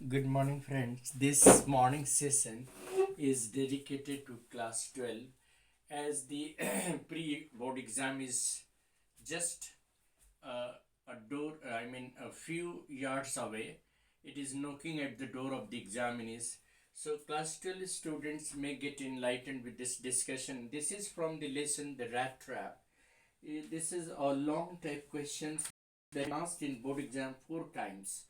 Good morning, friends. This morning session is dedicated to class 12 as the pre board exam is just a few yards away. It is knocking at the door of the examinees. So, class 12 students may get enlightened with this discussion. This is from the lesson The Rat Trap. This is a long type questions that asked in board exam four times.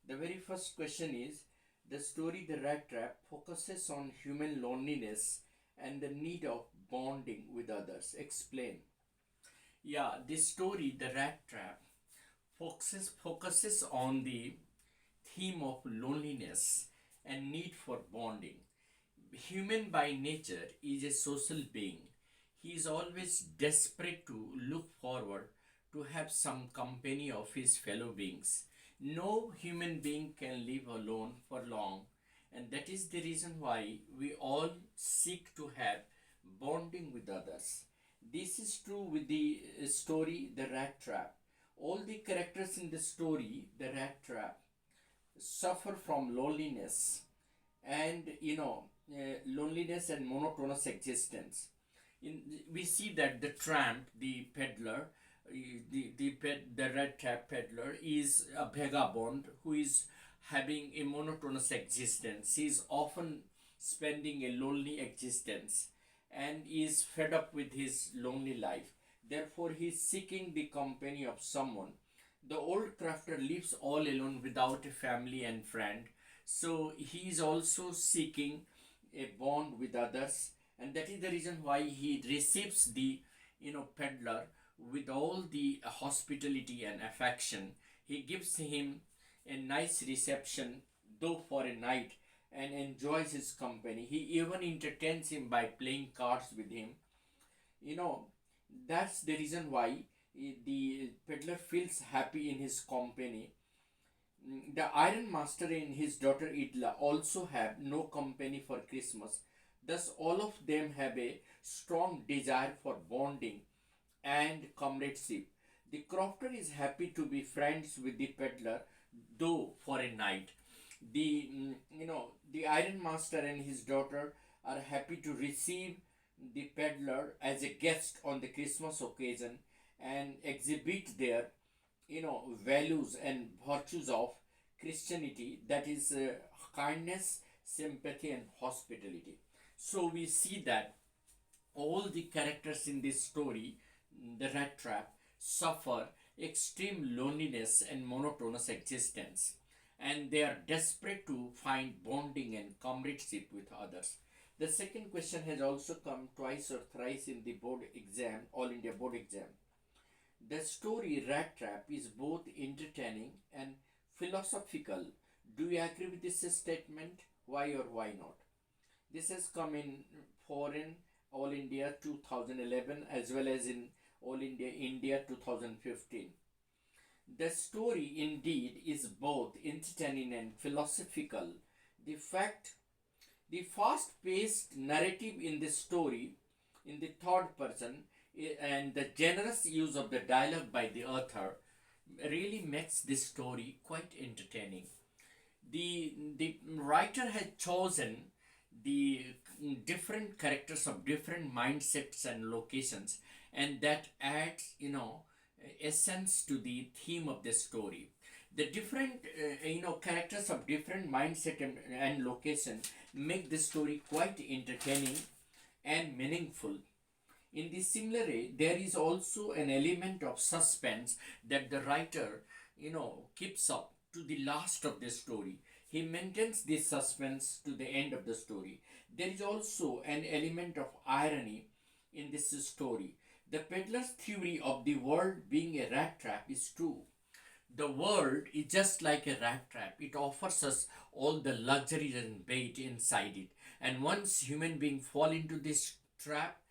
The very first question is the story The Rat Trap focuses on human loneliness and the need of bonding with others. Explain. Yeah, this story, The Rat Trap, focuses on the theme of loneliness and need for bonding. Human by nature is a social being. He is always desperate to look forward to have some company of his fellow beings. No human being can live alone for long, and that is the reason why we all seek to have bonding with others. This is true with the story The Rat Trap. All the characters in the story The Rat Trap suffer from loneliness and loneliness and monotonous existence. We see that the tramp, the peddler, the red trap peddler is a vagabond who is having a monotonous existence. He is often spending a lonely existence and is fed up with his lonely life. Therefore, he is seeking the company of someone. The old crafter lives all alone without a family and friend, so he is also seeking a bond with others, and that is the reason why he receives the peddler with all the hospitality and affection. He gives him a nice reception, though for a night, and enjoys his company. He even entertains him by playing cards with him. you know that's the reason why the peddler feels happy in his company. The Iron Master and his daughter Idla also have no company for Christmas. Thus, all of them have a strong desire for bonding and comradeship. The crofter is happy to be friends with the peddler, though for a night. The Iron Master and his daughter are happy to receive the peddler as a guest on the Christmas occasion and exhibit their values and virtues of Christianity, that is kindness, sympathy, and hospitality. So we see that all the characters in this story, The Rat Trap, suffer extreme loneliness and monotonous existence, and they are desperate to find bonding and comradeship with others. The second question has also come twice or thrice in the board exam, All India board exam. The story Rat Trap is both entertaining and philosophical. Do you agree with this statement? Why or why not? This has come in foreign All India 2011 as well as in All India India 2015. The story indeed is both entertaining and philosophical. The fact, the fast paced narrative in this story in the third person and the generous use of the dialogue by the author really makes this story quite entertaining. The writer had chosen the different characters of different mindsets and locations, and that adds essence to the theme of the story. The different characters of different mindset and location make the story quite entertaining and meaningful. In the similar way, there is also an element of suspense that the writer, keeps up to the last of the story. He maintains this suspense to the end of the story. There is also an element of irony in this story. The peddler's theory of the world being a rat trap is true. The world is just like a rat trap. It offers us all the luxuries and bait inside it. And once human beings fall into this trap,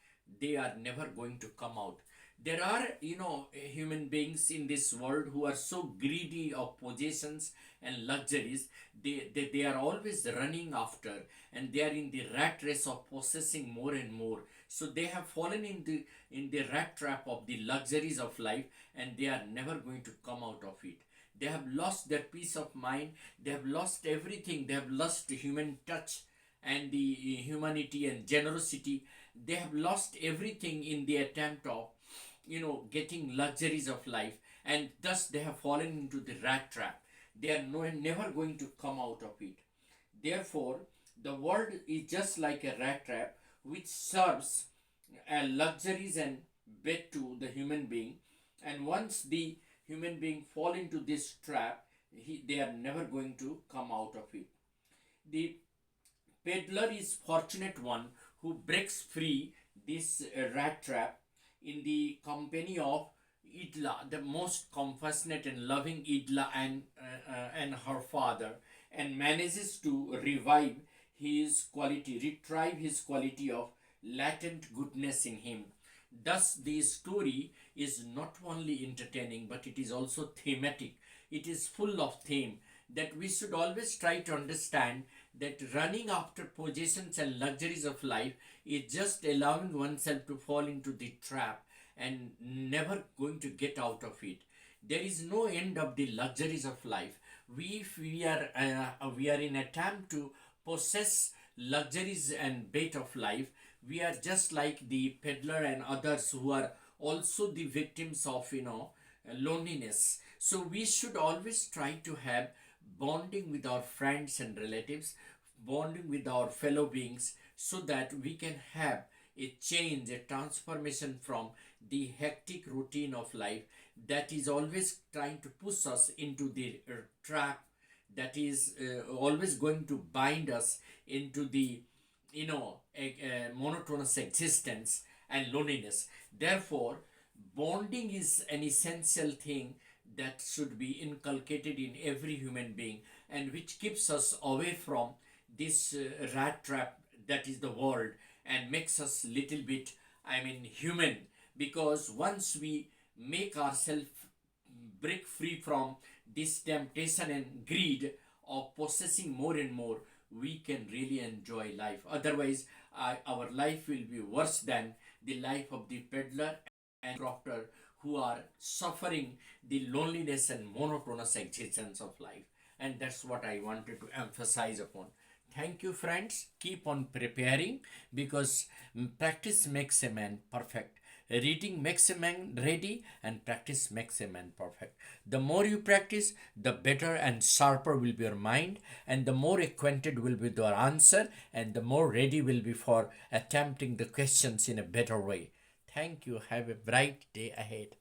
they are never going to come out. There are, human beings in this world who are so greedy of possessions and luxuries. They are always running after, and they are in the rat race of possessing more and more. So they have fallen in the rat trap of the luxuries of life, and they are never going to come out of it. They have lost their peace of mind. They have lost everything. They have lost human touch and the humanity and generosity. They have lost everything in the attempt of, getting luxuries of life, and thus they have fallen into the rat trap. They are never going to come out of it. Therefore, the world is just like a rat trap which serves luxuries and bed to the human being. And once the human being fall into this trap, they are never going to come out of it. The peddler is fortunate one who breaks free this rat trap in the company of Idla, the most compassionate and loving Idla, and her father, and manages to retrieve his quality of latent goodness in him. Thus, the story is not only entertaining but it is also thematic. It is full of theme that we should always try to understand that running after possessions and luxuries of life is just allowing oneself to fall into the trap and never going to get out of it. There is no end of the luxuries of life. If we are in attempt to possess luxuries and bait of life, we are just like the peddler and others who are also the victims of loneliness. So we should always try to have bonding with our friends and relatives, bonding with our fellow beings, so that we can have a change, a transformation from the hectic routine of life that is always trying to push us into the trap, that is always going to bind us into the a monotonous existence and loneliness. Therefore, bonding is an essential thing that should be inculcated in every human being, and which keeps us away from this rat trap that is the world, and makes us little bit, human. Because once we make ourselves break free from this temptation and greed of possessing more and more, we can really enjoy life. Otherwise, our life will be worse than the life of the peddler and crofter, who are suffering the loneliness and monotonous existence of life. And that's what I wanted to emphasize upon. Thank you, friends. Keep on preparing, because practice makes a man perfect. Reading makes a man ready, and practice makes a man perfect. The more you practice, the better and sharper will be your mind, and the more acquainted will be your answer, and the more ready will be for attempting the questions in a better way. Thank you. Have a bright day ahead.